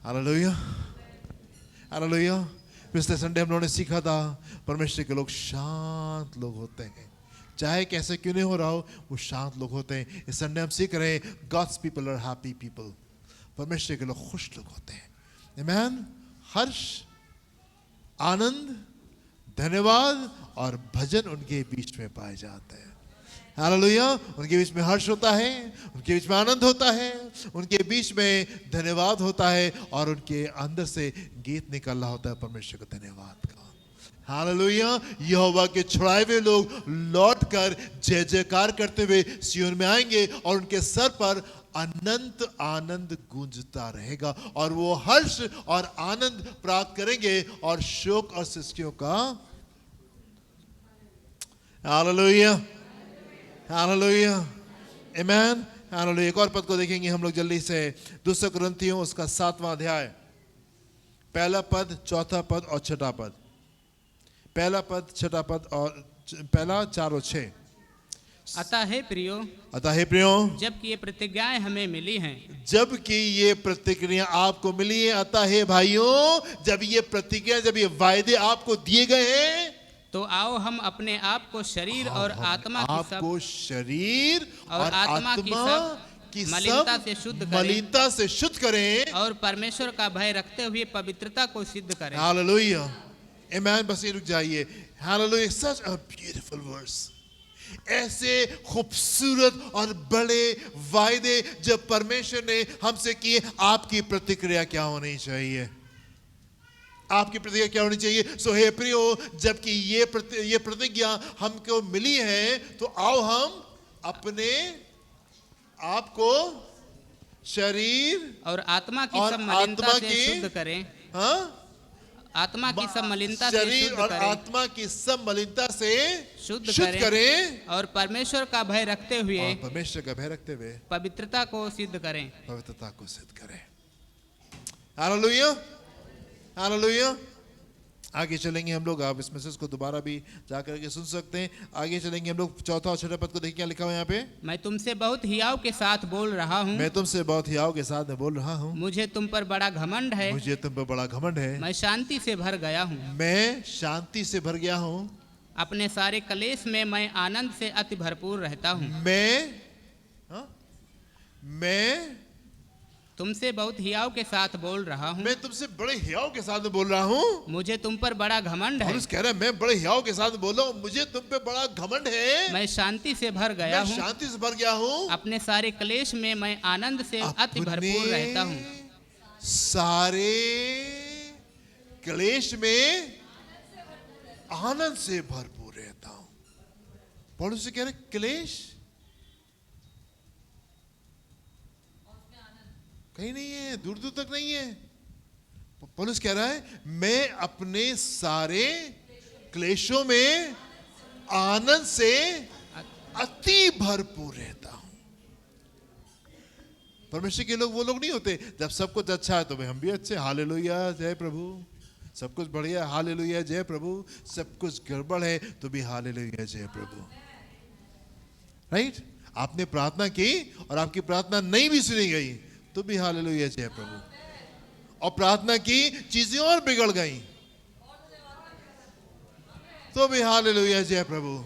Hallelujah, hallelujah. पिछले संडे हम लोगों ने सीखा था परमेश्वर के लोग शांत लोग होते हैं, चाहे कैसे क्यों नहीं हो रहा हो वो शांत लोग होते हैं। इस संडे हम सीख रहे हैं God's people are happy people, परमेश्वर के लोग खुश लोग होते हैं। आमेन। हर्ष, आनंद, धन्यवाद और भजन उनके बीच में पाए जाते हैं। हालेलुया। उनके बीच में हर्ष होता है, उनके बीच में आनंद होता है, उनके बीच में धन्यवाद होता है, और उनके अंदर से गीत निकल रहा होता है परमेश्वर को धन्यवाद का। हालेलुया। यहोवा के छुड़ाए हुए लोग लौट कर जय जयकार करते हुए सिय्योन में आएंगे, और उनके सर पर अनंत आनंद गूंजता रहेगा, और वो हर्ष और आनंद प्राप्त करेंगे, और शोक और सिसकियों का। हालेलुया, हालेलुया, आमेन, हालेलुया। एक और पद को देखेंगे हम लोग जल्दी से, 2 कुरिन्थियों उसका 7वां अध्याय, पहला पद, चौथा पद और छठा पद। पहला पद, छठा पद और पहला 4 और 6। अतः हे प्रियो, अतः हे प्रियो, जबकि ये प्रतिज्ञाएं हमें मिली हैं, जबकि ये प्रतिज्ञा आपको मिली है। अतः हे भाइयों, जब ये प्रतिज्ञा, जब ये वायदे आपको दिए गए हैं, तो आओ हम अपने आप को शरीर और आत्मा आपको शरीर और आत्मा की मलिनता से शुद्ध करें, मलिनता से शुद्ध करें, और परमेश्वर का भय रखते हुए पवित्रता को सिद्ध करें। Hallelujah, amen. बस ये रुक जाइए। Hallelujah, such a beautiful verse. ऐसे खूबसूरत और बड़े वायदे जब परमेश्वर ने हमसे किए, आपकी प्रतिक्रिया क्या होनी चाहिए? आपकी प्रतिज्ञा क्या होनी चाहिए? सो हे प्रियो, जबकि ये प्रतिज्ञा हमको मिली है, तो आओ हम अपने आप को शरीर और आत्मा की सब मलिनता से शुद्ध करें। हाँ, आत्मा की सब मलिनता से शरीर शुद्ध और करें, आत्मा की सब मलिनता से शुद्ध करें, और परमेश्वर का भय रखते हुए, और परमेश्वर का भय रखते हुए पवित्रता को सिद्ध करें, पवित्रता को सिद्ध करें। Hallelujah, hallelujah. आगे चलेंगे हम लोग, आप इस मैसेज को दोबारा भी जाकर के सुन सकते हैं। आगे चलेंगे हम लोग, चौथा और छठा पद को देखिए क्या लिखा हुआ है यहाँ पे। मैं तुमसे बहुत हियाव के साथ बोल रहा हूँ, मैं तुमसे बहुत हियाव के साथ में बोल रहा हूँ, मुझे तुम पर बड़ा घमंड है, मुझे तुम पर बड़ा घमंड है, मैं शांति से भर गया हूँ, मैं शांति से भर गया हूँ, अपने सारे क्लेश में मैं आनंद से अति भरपूर रहता हूँ। मैं तुमसे बहुत हियाव के साथ बोल रहा हूँ, मैं तुमसे बड़े हियाव के साथ बोल रहा हूँ, मुझे तुम पर बड़ा घमंड है। कह रहा है मैं बड़े हियाव के साथ बोल रहा हूँ, मुझे तुम पे बड़ा घमंड है, मैं शांति से भर गया हूँ, शांति से भर गया हूँ, अपने सारे क्लेश में मैं आनंद से अति भरपूर रहता हूँ, सारे क्लेश में आनंद से भरपूर रहता हूँ। पौलुस से कह रहे क्लेश कहीं नहीं है, दूर दूर तक नहीं है। पौलुस कह रहा है मैं अपने सारे क्लेशों में आनंद से अति भरपूर रहता हूं। परमेश्वर के लोग वो लोग नहीं होते जब सब कुछ अच्छा है तो भाई हम भी अच्छे, हालेलुया जय प्रभु, सब कुछ बढ़िया हालेलुया जय प्रभु, सब कुछ गड़बड़ है तो भी हालेलुया जय प्रभु। राइट? आपने प्रार्थना की और आपकी प्रार्थना नहीं भी सुनी गई तो भी हालेलुया जय प्रभु, और प्रार्थना की चीजें और बिगड़ गई तो भी हालेलुया जय प्रभु।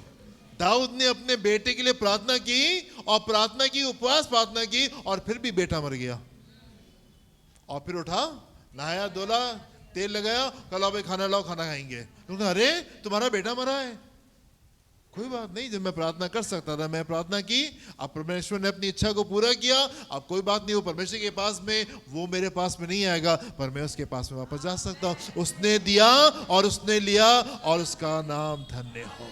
दाऊद ने अपने बेटे के लिए प्रार्थना की और प्रार्थना की, उपवास प्रार्थना की, और फिर भी बेटा मर गया। और फिर उठा, नहाया धोला, तेल लगाया, कल आओ भाई खाना लाओ, खाना खाएंगे। अरे तुम्हारा बेटा मरा है। कोई बात नहीं, जब मैं प्रार्थना कर सकता था मैं प्रार्थना की, अब परमेश्वर ने अपनी इच्छा को पूरा किया। अब कोई बात नहीं, वो परमेश्वर के पास में, वो मेरे पास में नहीं आएगा, पर मैं उसके पास में वापस जा सकता हूं। उसने दिया और उसने लिया और उसका नाम धन्य हो।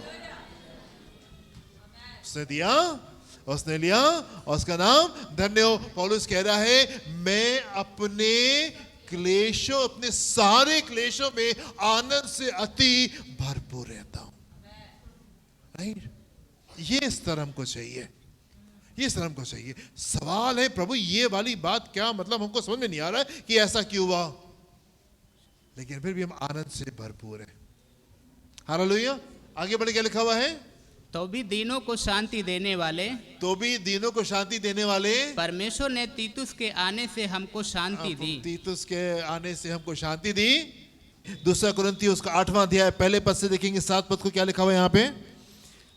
उसने दिया, उसने लिया और उसका नाम धन्य हो। पौलुस कह रहा है मैं अपने क्लेशों, अपने सारे क्लेशों में आनंद से अति भरपूर रहता हूं। राइट? ये स्तर हमको चाहिए, ये स्तर हमको चाहिए। सवाल है प्रभु ये वाली बात क्या मतलब, हमको समझ में नहीं आ रहा है कि ऐसा क्यों हुआ, लेकिन फिर भी हम आनंद से भरपूर हैं। हालेलुया। आगे बढ़ के लिखा हुआ है तो भी दीनों को शांति देने वाले, तो भी दीनों को शांति देने वाले परमेश्वर ने तीतुस के आने से हमको शांति दी। तीतुस के आने से हमको शांति दी। दूसरा कुरिन्थियों उसका 8वां अध्याय पहले पद से देखेंगे 7 पद को, क्या लिखा हुआ है यहाँ पे।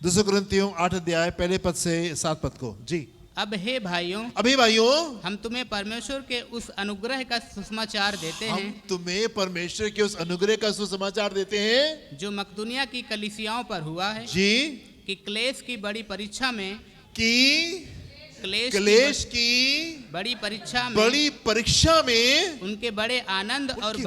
दूसरा कुरिन्थियों 8 अध्याय पहले पद से 7 पद को जी। अब हे भाइयों, अभी भाइयों, हम तुम्हें परमेश्वर के उस अनुग्रह का सुसमाचार देते हैं, हम तुम्हें परमेश्वर के उस अनुग्रह का सुसमाचार देते हैं जो मकदुनिया की कलीसियाओं पर हुआ है जी, कि क्लेश की बड़ी परीक्षा में, क्लेश की बड़ी परीक्षा में उनके बड़े आनंद और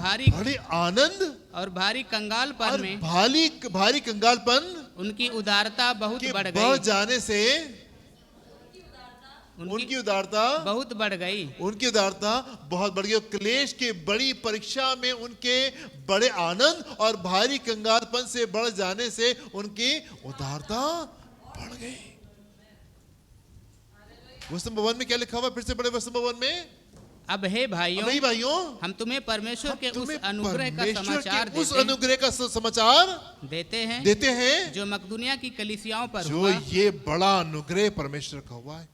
भारी कंगालपन में, भारी कंगालपन, उनकी उदारता बहुत बढ़ गई जाने से, उनकी उदारता बहुत बढ़ गई, उनकी उदारता बहुत बढ़ गई। क्लेश की बड़ी परीक्षा में उनके बड़े आनंद और भारी कंगालपन से बढ़ जाने से उनकी उदारता बढ़ गई। वचन भवन में क्या लिखा हुआ, फिर से बड़े वचन भवन में, अब हे भाइयों, हम तुम्हें परमेश्वर के उस अनुग्रह का समाचार देते हैं जो मकदुनिया की कलीसियाओं पर हुआ। ये बड़ा अनुग्रह परमेश्वर का हुआ है,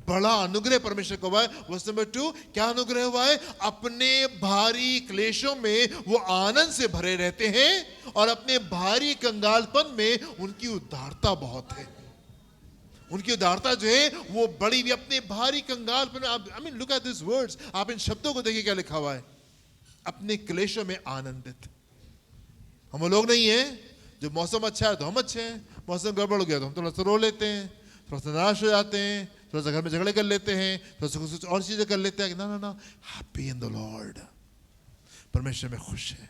बड़ा अनुग्रह परमेश्वर का हुआ है। वर्स नंबर 2, क्या अनुग्रह हुआ है? अपने भारी क्लेशों में वो आनंद से भरे रहते हैं और अपने भारी कंगालपन में उनकी उदारता बहुत है। उनकी उदारता जो है वो बड़ी भी, अपने भारी कंगालपन। I mean look at this words, आप इन शब्दों को देखिए क्या लिखा हुआ है, अपने क्लेशों में आनंदित। हम वो लोग नहीं है जो मौसम अच्छा है तो हम अच्छे हैं, मौसम गड़बड़ हो गया तो हम थोड़ा सा रो लेते हैं, थोड़ा सा निराश हो जाते हैं, थोड़ा सा घर में झगड़े कर लेते हैं, थोड़ा सा कुछ और चीजें कर लेते हैं। ना, हैप्पी इन द लॉर्ड, परमेश्वर में खुश है,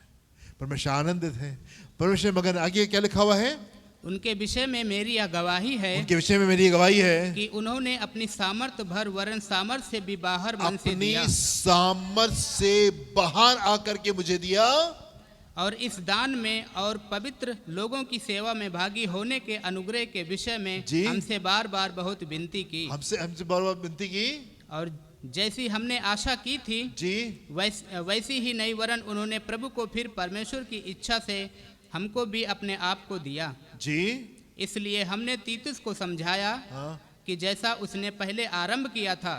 परमेश्वर आनंदित है, परमेश्वर। मगर आगे क्या लिखा हुआ है, उनके विषय में मेरी यह गवाही है, उनके विषय में मेरी गवाही है कि उन्होंने अपनी सामर्थ भर वरन सामर्थ से भी बाहर मन से दिया, अपनी सामर्थ से बाहर आकर के मुझे दिया, और इस दान में और पवित्र लोगों की सेवा में भागी होने के अनुग्रह के विषय में हमसे बार बार बहुत विनती की, हमसे बार बार विनती की। और जैसी हमने आशा की थी जी वैसी ही नहीं, वरन उन्होंने प्रभु को फिर परमेश्वर की इच्छा से हमको भी अपने आप को दिया जी। इसलिए हमने तीतुस को समझाया कि जैसा उसने पहले आरंभ किया था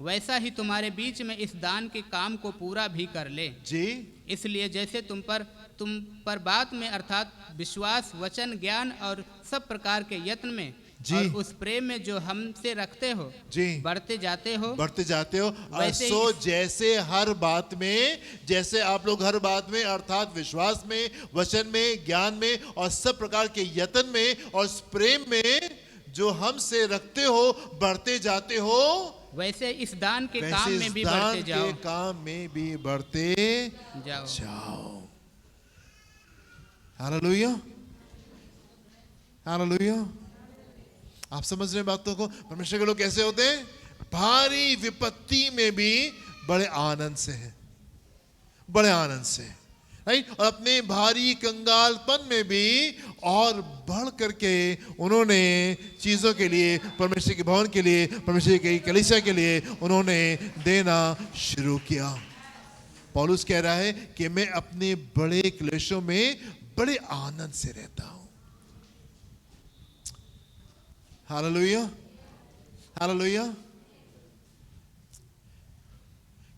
वैसा ही तुम्हारे बीच में इस दान के काम को पूरा भी कर ले जी। इसलिए जैसे तुम पर बात में अर्थात विश्वास, वचन, ज्ञान और सब प्रकार के यत्न में और उस प्रेम में जो हमसे रखते हो जी, बढ़ते जाते हो सो जैसे हर बात में, जैसे आप लोग हर बात में अर्थात विश्वास में, वचन में, ज्ञान में और सब प्रकार के यत्न में और उस प्रेम में जो हमसे रखते हो बढ़ते जाते हो, वैसे इस दान के काम में भी बढ़ते जाओ, के काम में भी बढ़ते जाओ। Hallelujah, hallelujah. आप समझ रहे हैं बातों को? परमेश्वर के लोग कैसे होते हैं? भारी विपत्ति में भी बड़े आनंद से हैं, बड़े आनंद से, राइट। और अपने भारी कंगालपन में भी और बढ़ करके उन्होंने चीजों के लिए, परमेश्वर के भवन के लिए, परमेश्वर की कलीसिया के लिए उन्होंने देना शुरू किया। पौलुस कह रहा है कि मैं अपने बड़े क्लेशों में बड़े आनंद से रहता हूं। Hallelujah, hallelujah.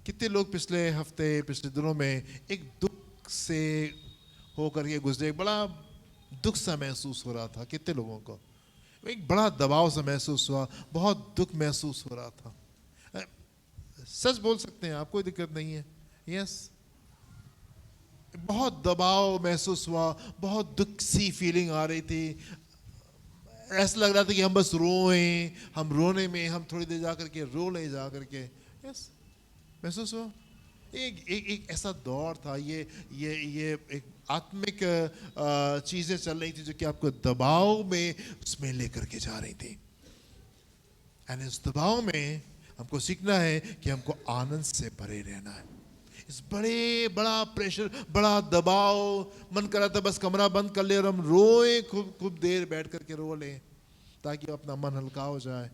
कितने लोग पिछले हफ्ते, पिछले दिनों में एक दुख से होकर के गुजरे, एक बड़ा दुख सा महसूस हो रहा था। कितने लोगों को एक बड़ा दबाव सा महसूस हुआ, बहुत दुख महसूस हो रहा था। सच बोल सकते हैं आप, कोई दिक्कत नहीं है। यस, बहुत दबाव महसूस हुआ, बहुत दुख सी फीलिंग आ रही थी। ऐसा लग रहा था कि हम बस रोएं, हम रोने में हम थोड़ी देर जा करके रो ले जा करके। यस, महसूस हुआ। एक ऐसा दौर था, ये एक आत्मिक चीजें चल रही थी जो कि आपको दबाव में उसमें लेकर के जा रही थी। एंड इस दबाव में हमको सीखना है कि हमको आनंद से भरे रहना है। इस बड़ा प्रेशर, बड़ा दबाव, मन कर रहा था बस कमरा बंद कर ले और हम रोए, खूब देर बैठ करके रो लें ताकि अपना मन हल्का हो जाए।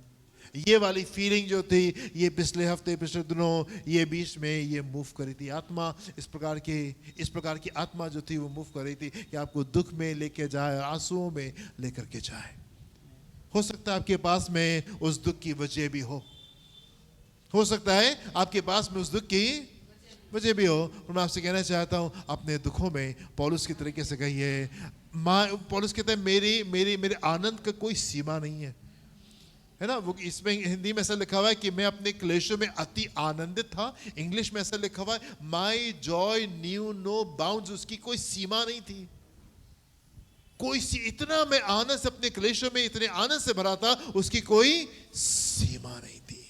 ये वाली फीलिंग जो थी, ये पिछले हफ्ते, पिछले दिनों, ये बीच में ये मूव करी थी आत्मा। इस प्रकार की आत्मा जो थी वो मूव कर रही थी कि आपको दुख में लेके जाए, आंसुओं में लेकर के जाए। हो सकता है आपके पास में उस दुख की वजह भी हो सकता है आपके पास में उस दुख की वजह भी हो। और मैं आपसे कहना चाहता हूं, अपने दुखों में पौलुस की तरीके से कहिए। पौलुस कहता है मेरे आनंद का कोई सीमा नहीं है ना। वो इसमें हिंदी में ऐसा लिखा हुआ है कि मैं अपने क्लेशों में अति आनंदित था। इंग्लिश में ऐसा लिखा हुआ है my joy knew no bounds. उसकी कोई सीमा नहीं थी, इतना मैं आनंद से अपने क्लेशों में इतने आनंद से भरा था, उसकी कोई सीमा नहीं थी।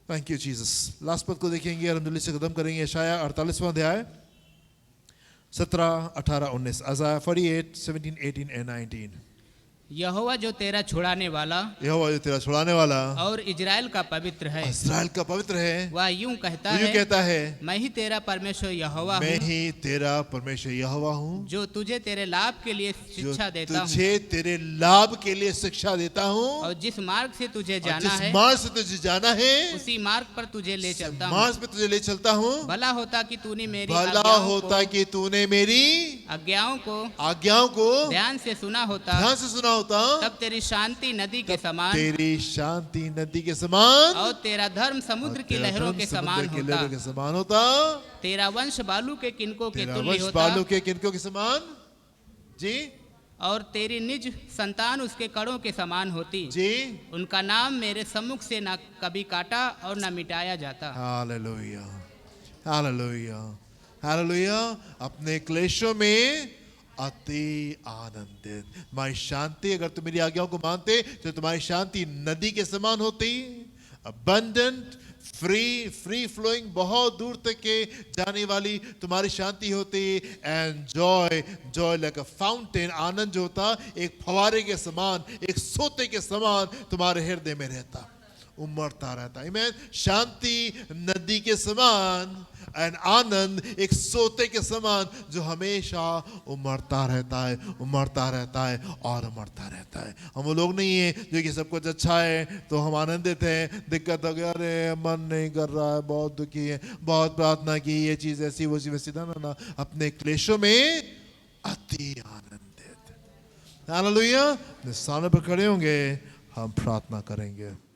Thank you Jesus. लास्ट पद को देखेंगे और हम जल्दी से खत्म करेंगे। यशाया 48वां अध्याय 17, 18, 19। Isaiah 48, 17, 18 and 19। यहोवा जो तेरा छुड़ाने वाला, यहोवा जो तेरा छुड़ाने वाला और इजराइल का पवित्र है, इजराइल का पवित्र है, वह यूं कहता है मैं ही तेरा परमेश्वर यहोवा हूँ, मैं ही तेरा परमेश्वर यहोवा हूँ, जो तुझे तेरे लाभ के लिए शिक्षा देता हूँ, तुझे तेरे लाभ के लिए शिक्षा देता हूँ, और जिस मार्ग से तुझे जाना है, जिस मार्ग से तुझे जाना है, उसी मार्ग पर तुझे ले चलता हूँ, मार्ग पे तुझे ले चलता हूँ। भला होता कि तूने मेरी आज्ञाओं को ध्यान से सुना होता, तब तेरी शांति नदी के समान, और तेरा धर्म समुद्र की लहरों के समान होता, तेरा वंश बालू के किनकों के तुल्य होता जी, और तेरी निज संतान उसके कड़ों के समान होती जी। उनका नाम मेरे सम्मुख से न कभी काटा और न मिटाया जाता। Hallelujah, hallelujah, hallelujah. अपने क्लेशों में अति आनंदित, तुम्हारी शांति, अगर तुम मेरी आज्ञाओं को मानते तो तुम्हारी शांति नदी के समान होती, अबंडेंट, फ्री फ्लोइंग, बहुत दूर तक के जाने वाली तुम्हारी शांति होती। And joy like a fountain, आनंद जो होता एक फवारे के समान, एक सोते के समान तुम्हारे हृदय में रहता, उमड़ता रहता। आमीन। शांति नदी के समान, एंड आनंद एक सोते के समान जो हमेशा उमड़ता रहता है, उमड़ता रहता है और उमड़ता रहता है। हम वो लोग नहीं है जो कि सब कुछ अच्छा है तो हम आनंदित हैं, दिक्कत हो गया, अरे मन नहीं कर रहा है, बहुत दुखी है, बहुत प्रार्थना की, ये चीज ऐसी वो चीज वैसी, ना। अपने क्लेशों में अति आनंदित। हालेलुया। स्थान पर खड़े होंगे, हम प्रार्थना करेंगे।